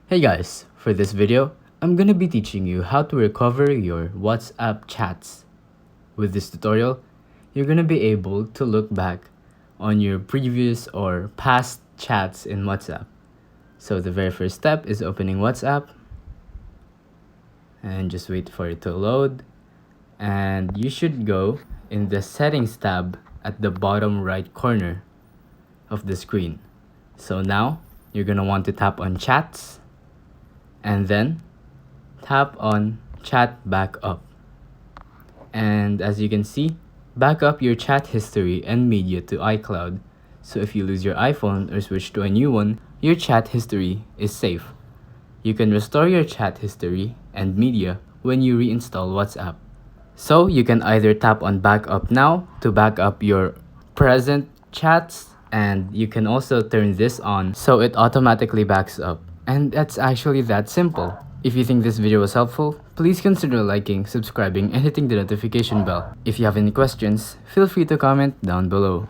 Hey guys, for this video, I'm gonna be teaching you how to recover your WhatsApp chats. With this tutorial, you're gonna be able to look back on your previous or past chats in WhatsApp. So the very first step is opening WhatsApp and just wait for it to load. And you should go in the settings tab at the bottom right corner of the screen. So now you're gonna want to tap on chats and then tap on chat backup. And as you can see, back up your chat history and media to iCloud. So if you lose your iPhone or switch to a new one, your chat history is safe. You can restore your chat history and media when you reinstall WhatsApp. So you can either tap on backup now to back up your present chats, and you can also turn this on so it automatically backs up. And that's actually that simple. If you think this video was helpful, please consider liking, subscribing, and hitting the notification bell. If you have any questions, feel free to comment down below.